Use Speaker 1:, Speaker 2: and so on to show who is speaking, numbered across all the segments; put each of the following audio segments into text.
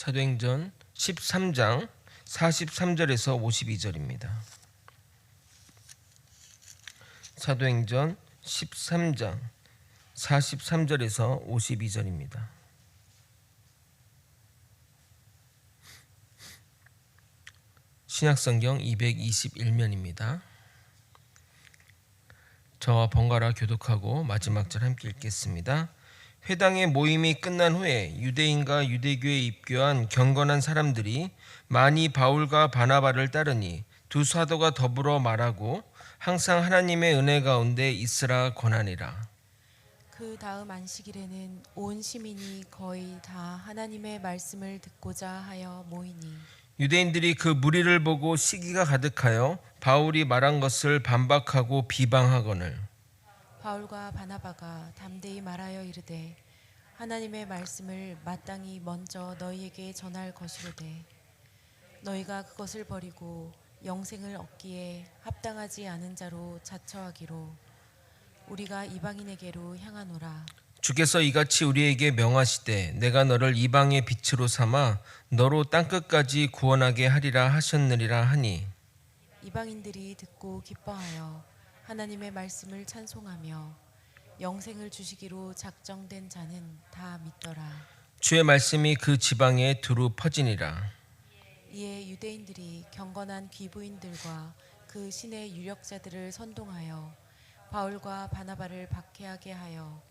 Speaker 1: 사도행전 13장 43절에서 52절입니다. 사도행전 13장 43절에서 52절입니다. 신약성경 221면입니다. 저와 번갈아 교독하고 마지막 절 함께 읽겠습니다. 회당의 모임이 끝난 후에 유대인과 유대교에 입교한 경건한 사람들이 많이 바울과 바나바를 따르니 두 사도가 더불어 말하고 항상 하나님의 은혜 가운데 있으라 권하니라.
Speaker 2: 그 다음 안식일에는 온 시민이 거의 다 하나님의 말씀을 듣고자 하여 모이니
Speaker 1: 유대인들이 그 무리를 보고 시기가 가득하여 바울이 말한 것을 반박하고 비방하거늘
Speaker 2: 바울과 바나바가 담대히 말하여 이르되 하나님의 말씀을 마땅히 먼저 너희에게 전할 것이로되 너희가 그것을 버리고 영생을 얻기에 합당하지 않은 자로 자처하기로 우리가 이방인에게로 향하노라.
Speaker 1: 주께서 이같이 우리에게 명하시되 내가 너를 이방의 빛으로 삼아 너로 땅끝까지 구원하게 하리라 하셨느니라 하니
Speaker 2: 이방인들이 듣고 기뻐하여 하나님의 말씀을 찬송하며 영생을 주시기로 작정된 자는 다 믿더라.
Speaker 1: 주의 말씀이 그 지방에 두루 퍼지니라.
Speaker 2: 이에 유대인들이 경건한 귀부인들과 그 신의 유력자들을 선동하여 바울과 바나바를 박해하게 하여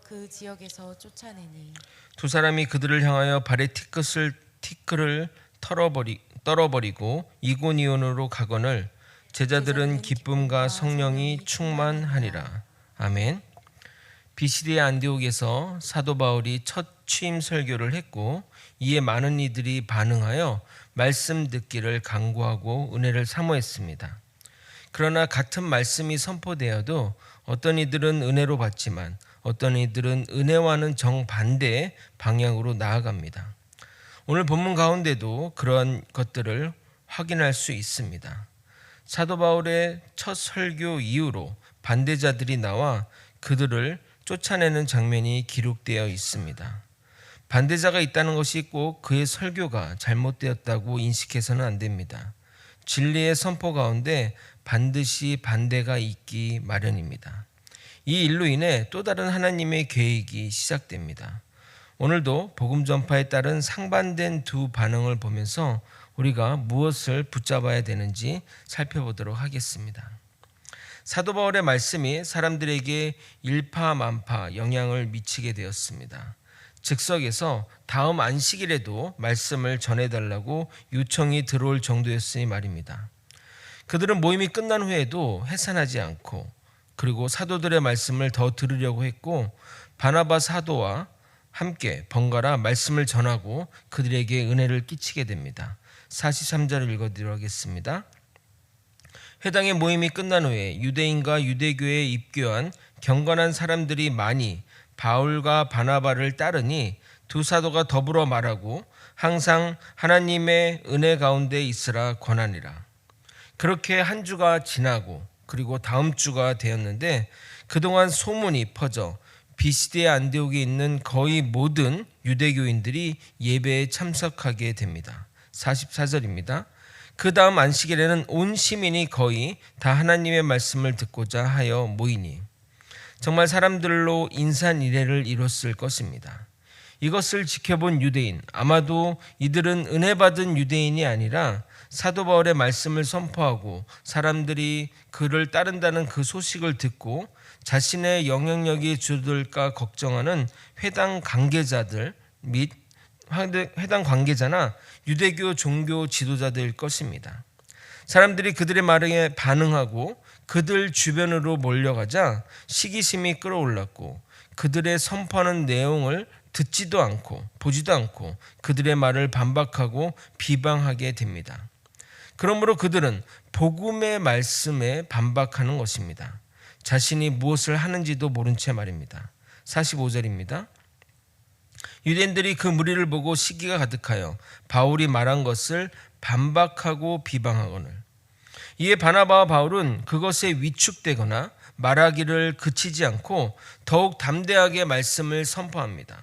Speaker 2: 그 지역에서 쫓아내니
Speaker 1: 두 사람이 그들을 향하여 발의 티끌을 떨어버리고 이고니온으로 가거늘 제자들은 기쁨과 성령이 충만하니라. 아멘. 비시디의 안디옥에서 사도 바울이 첫 취임 설교를 했고 이에 많은 이들이 반응하여 말씀 듣기를 간구하고 은혜를 사모했습니다. 그러나 같은 말씀이 선포되어도 어떤 이들은 은혜로 받지만 어떤 이들은 은혜와는 정반대의 방향으로 나아갑니다. 오늘 본문 가운데도 그러한 것들을 확인할 수 있습니다. 사도 바울의 첫 설교 이후로 반대자들이 나와 그들을 쫓아내는 장면이 기록되어 있습니다. 반대자가 있다는 것이 꼭 그의 설교가 잘못되었다고 인식해서는 안 됩니다. 진리의 선포 가운데 반드시 반대가 있기 마련입니다. 이 일로 인해 또 다른 하나님의 계획이 시작됩니다. 오늘도 복음 전파에 따른 상반된 두 반응을 보면서 우리가 무엇을 붙잡아야 되는지 살펴보도록 하겠습니다. 사도 바울의 말씀이 사람들에게 일파만파 영향을 미치게 되었습니다. 즉석에서 다음 안식일에도 말씀을 전해달라고 요청이 들어올 정도였으니 말입니다. 그들은 모임이 끝난 후에도 해산하지 않고 그리고 사도들의 말씀을 더 들으려고 했고 바나바 사도와 함께 번갈아 말씀을 전하고 그들에게 은혜를 끼치게 됩니다. 43절을 읽어드리도록 하겠습니다. 회당의 모임이 끝난 후에 유대인과 유대교에 입교한 경건한 사람들이 많이 바울과 바나바를 따르니 두 사도가 더불어 말하고 항상 하나님의 은혜 가운데 있으라 권하니라. 그렇게 한 주가 지나고 그리고 다음 주가 되었는데 그동안 소문이 퍼져 비시디의 안디옥에 있는 거의 모든 유대교인들이 예배에 참석하게 됩니다. 44절입니다. 그 다음 안식일에는 온 시민이 거의 다 하나님의 말씀을 듣고자 하여 모이니 정말 사람들로 인산이례를 이뤘을 것입니다. 이것을 지켜본 유대인, 아마도 이들은 은혜 받은 유대인이 아니라 사도 바울의 말씀을 선포하고 사람들이 그를 따른다는 그 소식을 듣고 자신의 영향력이 줄어들까 걱정하는 회당 관계자들 및 회당 관계자나 유대교 종교 지도자들일 것입니다. 사람들이 그들의 말에 반응하고 그들 주변으로 몰려가자 시기심이 끌어올랐고 그들의 선포하는 내용을 듣지도 않고 보지도 않고 그들의 말을 반박하고 비방하게 됩니다. 그러므로 그들은 복음의 말씀에 반박하는 것입니다. 자신이 무엇을 하는지도 모른 채 말입니다. 45절입니다. 유대인들이 그 무리를 보고 시기가 가득하여 바울이 말한 것을 반박하고 비방하거늘 이에 바나바와 바울은 그것에 위축되거나 말하기를 그치지 않고 더욱 담대하게 말씀을 선포합니다.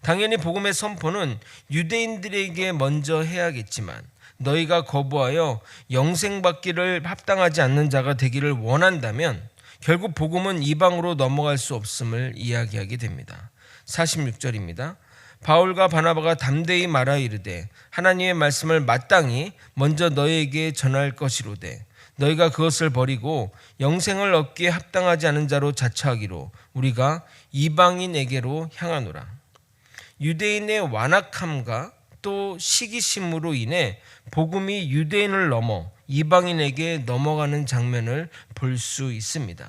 Speaker 1: 당연히 복음의 선포는 유대인들에게 먼저 해야겠지만 너희가 거부하여 영생받기를 합당하지 않는 자가 되기를 원한다면 결국 복음은 이방으로 넘어갈 수 없음을 이야기하게 됩니다. 46절입니다. 바울과 바나바가 담대히 말하 이르되 하나님의 말씀을 마땅히 먼저 너희에게 전할 것이로되 너희가 그것을 버리고 영생을 얻기에 합당하지 않은 자로 자처하기로 우리가 이방인에게로 향하노라. 유대인의 완악함과 또 시기심으로 인해 복음이 유대인을 넘어 이방인에게 넘어가는 장면을 볼 수 있습니다.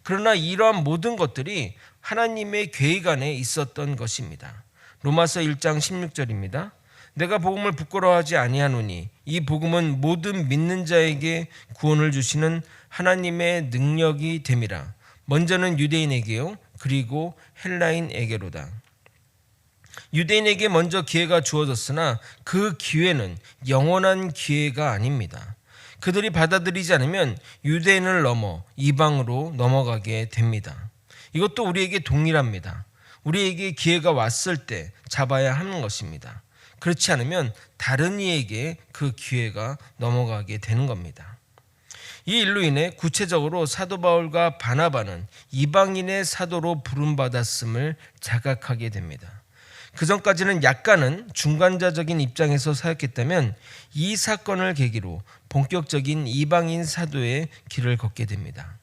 Speaker 1: 그러나 이러한 모든 것들이 하나님의 계획 안에 있었던 것입니다. 로마서 1장 16절입니다. 내가 복음을 부끄러워하지 아니하노니 이 복음은 모든 믿는 자에게 구원을 주시는 하나님의 능력이 됨이라. 먼저는 유대인에게요 그리고 헬라인에게로다. 유대인에게 먼저 기회가 주어졌으나 그 기회는 영원한 기회가 아닙니다. 그들이 받아들이지 않으면 유대인을 넘어 이방으로 넘어가게 됩니다. 이것도 우리에게 동일합니다. 우리에게 기회가 왔을 때 잡아야 하는 것입니다. 그렇지 않으면 다른 이에게 그 기회가 넘어가게 되는 겁니다. 이 일로 인해 구체적으로 사도 바울과 바나바는 이방인의 사도로 부름받았음을 자각하게 됩니다. 그 전까지는 약간은 중간자적인 입장에서 사역했다면 이 사건을 계기로 본격적인 이방인 사도의 길을 걷게 됩니다.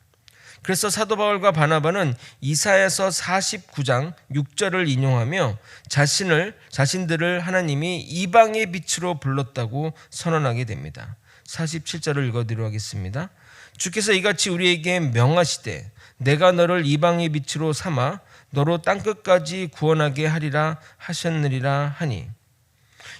Speaker 1: 그래서 사도 바울과 바나바는 이사야서 49장 6절을 인용하며 자신들을 하나님이 이방의 빛으로 불렀다고 선언하게 됩니다. 47절을 읽어드리도록 하겠습니다. 주께서 이같이 우리에게 명하시되 내가 너를 이방의 빛으로 삼아 너로 땅끝까지 구원하게 하리라 하셨느니라 하니,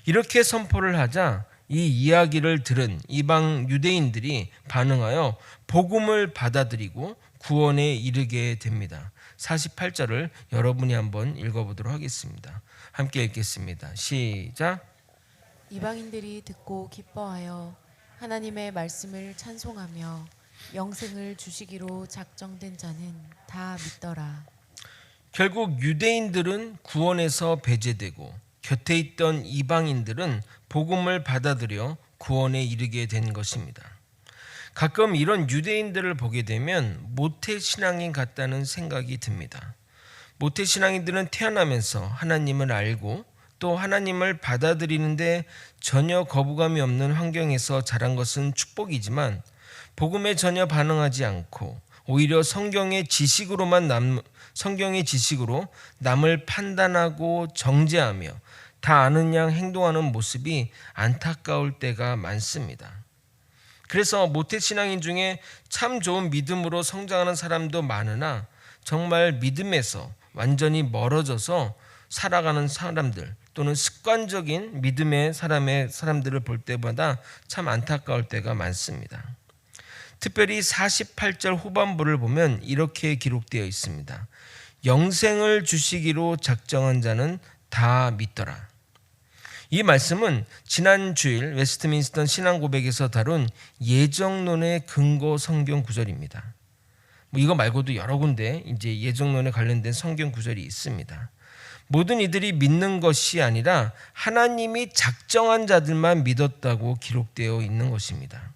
Speaker 1: 이렇게 선포를 하자 이 이야기를 들은 이방 유대인들이 반응하여 복음을 받아들이고 구원에 이르게 됩니다. 48절을 여러분이 한번 읽어보도록 하겠습니다. 함께 읽겠습니다. 시작.
Speaker 2: 이방인들이 듣고 기뻐하여 하나님의 말씀을 찬송하며 영생을 주시기로 작정된 자는 다 믿더라.
Speaker 1: 결국 유대인들은 구원에서 배제되고 곁에 있던 이방인들은 복음을 받아들여 구원에 이르게 된 것입니다. 가끔 이런 유대인들을 보게 되면 모태신앙인 같다는 생각이 듭니다. 모태신앙인들은 태어나면서 하나님을 알고 또 하나님을 받아들이는데 전혀 거부감이 없는 환경에서 자란 것은 축복이지만 복음에 전혀 반응하지 않고 오히려 성경의 지식으로 남을 판단하고 정죄하며 다 아는 양 행동하는 모습이 안타까울 때가 많습니다. 그래서 모태신앙인 중에 참 좋은 믿음으로 성장하는 사람도 많으나 정말 믿음에서 완전히 멀어져서 살아가는 사람들 또는 습관적인 믿음의 사람들을 볼 때마다 참 안타까울 때가 많습니다. 특별히 48절 후반부를 보면 이렇게 기록되어 있습니다. 영생을 주시기로 작정한 자는 다 믿더라. 이 말씀은 지난 주일 웨스트민스터 신앙고백에서 다룬 예정론의 근거 성경 구절입니다. 이거 말고도 여러 군데 이제 예정론에 관련된 성경 구절이 있습니다. 모든 이들이 믿는 것이 아니라 하나님이 작정한 자들만 믿었다고 기록되어 있는 것입니다.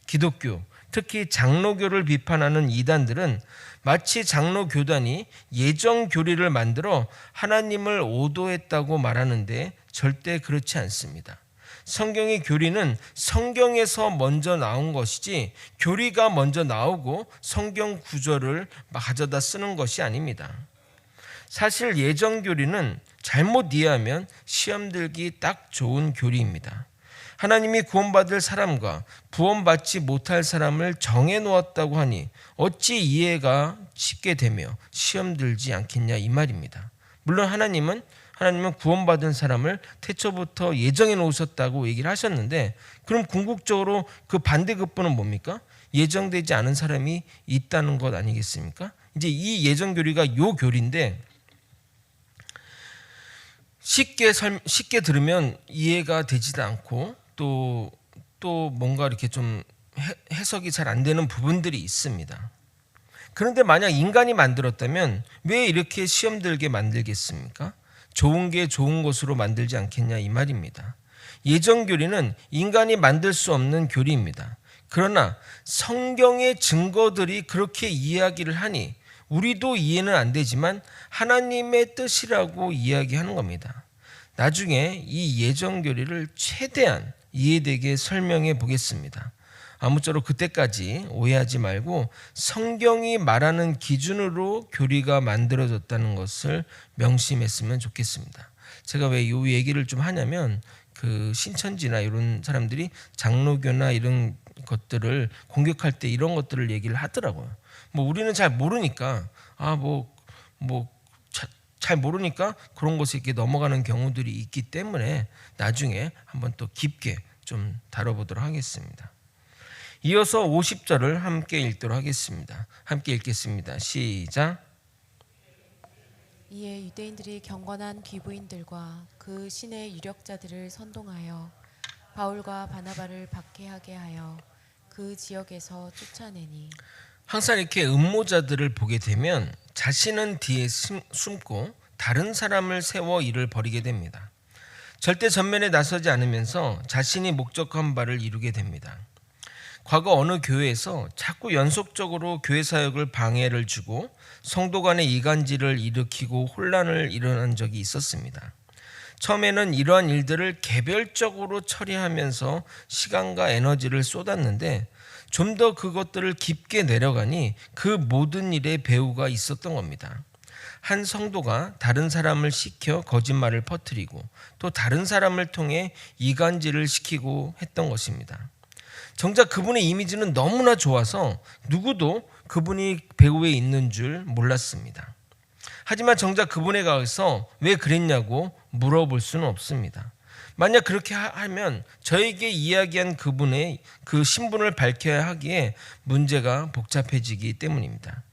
Speaker 1: 기독교, 특히 장로교를 비판하는 이단들은 마치 장로교단이 예정교리를 만들어 하나님을 오도했다고 말하는데 절대 그렇지 않습니다. 성경의 교리는 성경에서 먼저 나온 것이지 교리가 먼저 나오고 성경 구절을 가져다 쓰는 것이 아닙니다. 사실 예정교리는 잘못 이해하면 시험 들기 딱 좋은 교리입니다. 하나님이 구원받을 사람과 구원받지 못할 사람을 정해놓았다고 하니 어찌 이해가 쉽게 되며 시험 들지 않겠냐 이 말입니다. 물론 하나님은 구원받은 사람을 태초부터 예정해 놓으셨다고 얘기를 하셨는데, 그럼 궁극적으로 그 반대급부는 뭡니까? 예정되지 않은 사람이 있다는 것 아니겠습니까? 이제 이 예정교리가 요 교리인데 쉽게 들으면 이해가 되지도 않고 또 뭔가 이렇게 좀 해석이 잘 안 되는 부분들이 있습니다. 그런데 만약 인간이 만들었다면 왜 이렇게 시험 들게 만들겠습니까? 좋은 게 좋은 것으로 만들지 않겠냐 이 말입니다. 예정 교리는 인간이 만들 수 없는 교리입니다. 그러나 성경의 증거들이 그렇게 이야기를 하니 우리도 이해는 안 되지만 하나님의 뜻이라고 이야기하는 겁니다. 나중에 이 예정 교리를 최대한 이해되게 설명해 보겠습니다. 아무쪼록 그때까지 오해하지 말고 성경이 말하는 기준으로 교리가 만들어졌다는 것을 명심했으면 좋겠습니다. 제가 왜 이 얘기를 좀 하냐면 그 신천지나 이런 사람들이 장로교나 이런 것들을 공격할 때 이런 것들을 얘기를 하더라고요. 뭐 우리는 잘 모르니까 잘 모르니까 그런 것에 이렇게 넘어가는 경우들이 있기 때문에 나중에 한번 또 깊게 좀 다뤄보도록 하겠습니다. 이어서 50절을 함께 읽도록 하겠습니다. 함께 읽겠습니다. 시작.
Speaker 2: 이에 유대인들이 경건한 귀부인들과 그 신의 유력자들을 선동하여 바울과 바나바를 박해하게 하여 그 지역에서 쫓아내니
Speaker 1: 항상 이렇게 음모자들을 보게 되면 자신은 뒤에 숨고 다른 사람을 세워 일을 벌이게 됩니다. 절대 전면에 나서지 않으면서 자신이 목적한 바를 이루게 됩니다. 과거 어느 교회에서 자꾸 연속적으로 교회 사역을 방해를 주고 성도 간의 이간질을 일으키고 혼란을 일어난 적이 있었습니다. 처음에는 이러한 일들을 개별적으로 처리하면서 시간과 에너지를 쏟았는데 좀 더 그것들을 깊게 내려가니 그 모든 일에 배후가 있었던 겁니다. 한 성도가 다른 사람을 시켜 거짓말을 퍼뜨리고 또 다른 사람을 통해 이간질을 시키고 했던 것입니다. 정작 그분의 이미지는 너무나 좋아서 누구도 그분이 배후에 있는 줄 몰랐습니다. 하지만 정작 그분에 가서 왜 그랬냐고 물어볼 수는 없습니다. 만약 그렇게 하면 저에게 이야기한 그분의 그 신분을 밝혀야 하기에 문제가 복잡해지기 때문입니다.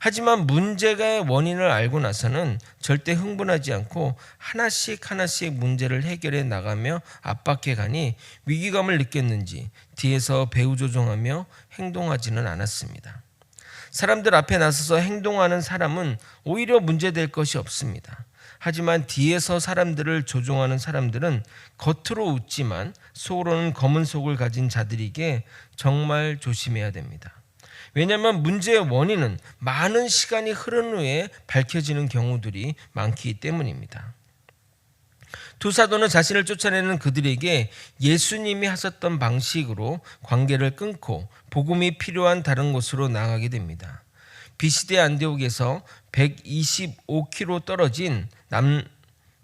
Speaker 1: 하지만 문제의 원인을 알고 나서는 절대 흥분하지 않고 하나씩 문제를 해결해 나가며 압박해 가니 위기감을 느꼈는지 뒤에서 배후 조종하며 행동하지는 않았습니다. 사람들 앞에 나서서 행동하는 사람은 오히려 문제될 것이 없습니다. 하지만 뒤에서 사람들을 조종하는 사람들은 겉으로 웃지만 속으로는 검은 속을 가진 자들이기에 정말 조심해야 됩니다. 왜냐하면 문제의 원인은 많은 시간이 흐른 후에 밝혀지는 경우들이 많기 때문입니다. 두 사도는 자신을 쫓아내는 그들에게 예수님이 하셨던 방식으로 관계를 끊고 복음이 필요한 다른 곳으로 나가게 됩니다. 비시대 안디옥에서 125km 떨어진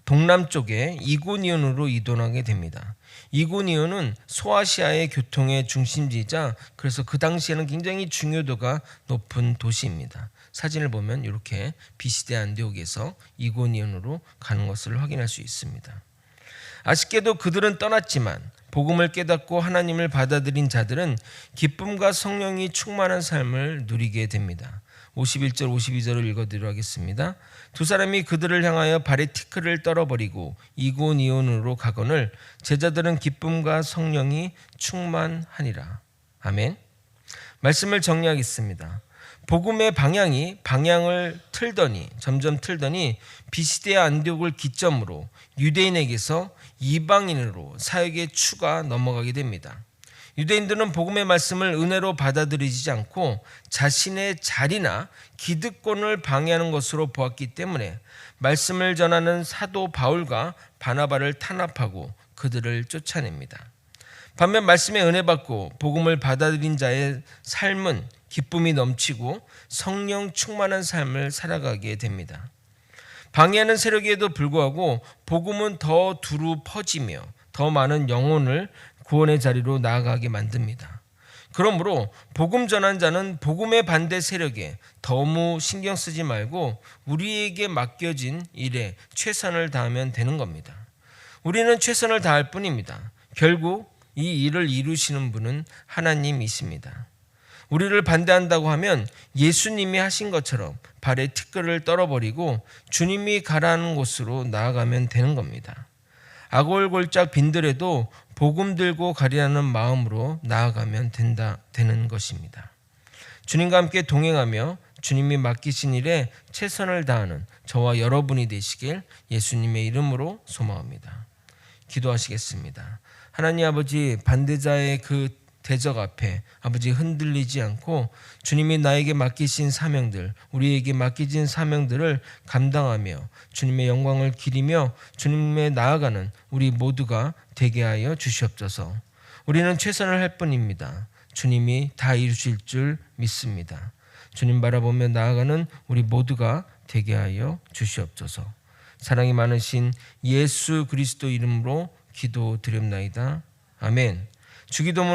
Speaker 1: 동남쪽에 이고니온으로 이동하게 됩니다. 이고니온은 소아시아의 교통의 중심지이자 그래서 그 당시에는 굉장히 중요도가 높은 도시입니다. 사진을 보면 이렇게 비시대 안디옥에서 이고니온으로 가는 것을 확인할 수 있습니다. 아쉽게도 그들은 떠났지만 복음을 깨닫고 하나님을 받아들인 자들은 기쁨과 성령이 충만한 삶을 누리게 됩니다. 51절 52절을 읽어드리도록 하겠습니다. 두 사람이 그들을 향하여 발에 티끌을 떨어버리고 이고니온으로 가거늘 제자들은 기쁨과 성령이 충만하니라. 아멘. 말씀을 정리하겠습니다. 복음의 방향을 점점 틀더니 비시대 안디옥을 기점으로 유대인에게서 이방인으로 사역의 추가 넘어가게 됩니다. 유대인들은 복음의 말씀을 은혜로 받아들이지 않고 자신의 자리나 기득권을 방해하는 것으로 보았기 때문에 말씀을 전하는 사도 바울과 바나바를 탄압하고 그들을 쫓아냅니다. 반면 말씀에 은혜 받고 복음을 받아들인 자의 삶은 기쁨이 넘치고 성령 충만한 삶을 살아가게 됩니다. 방해하는 세력에도 불구하고 복음은 더 두루 퍼지며 더 많은 영혼을 구원의 자리로 나아가게 만듭니다. 그러므로 복음 전한 자는 복음의 반대 세력에 너무 신경 쓰지 말고 우리에게 맡겨진 일에 최선을 다하면 되는 겁니다. 우리는 최선을 다할 뿐입니다. 결국 이 일을 이루시는 분은 하나님이십니다. 우리를 반대한다고 하면 예수님이 하신 것처럼 발에 티끌을 떨어버리고 주님이 가라는 곳으로 나아가면 되는 겁니다. 아골골짝 빈들에도 복음 들고 가리라는 마음으로 나아가면 되는 것입니다. 주님과 함께 동행하며 주님이 맡기신 일에 최선을 다하는 저와 여러분이 되시길 예수님의 이름으로 소망합니다. 기도하시겠습니다. 하나님 아버지, 반대자의 그 대적 앞에 아버지 흔들리지 않고 주님이 나에게 맡기신 사명들, 우리에게 맡기진 사명들을 감당하며 주님의 영광을 기리며 주님에 나아가는 우리 모두가 되게 하여 주시옵소서. 우리는 최선을 할 뿐입니다. 주님이 다 이루실 줄 믿습니다. 주님 바라보며 나아가는 우리 모두가 되게 하여 주시옵소서. 사랑이 많으신 예수 그리스도 이름으로 기도드립나이다. 아멘. 주기도문을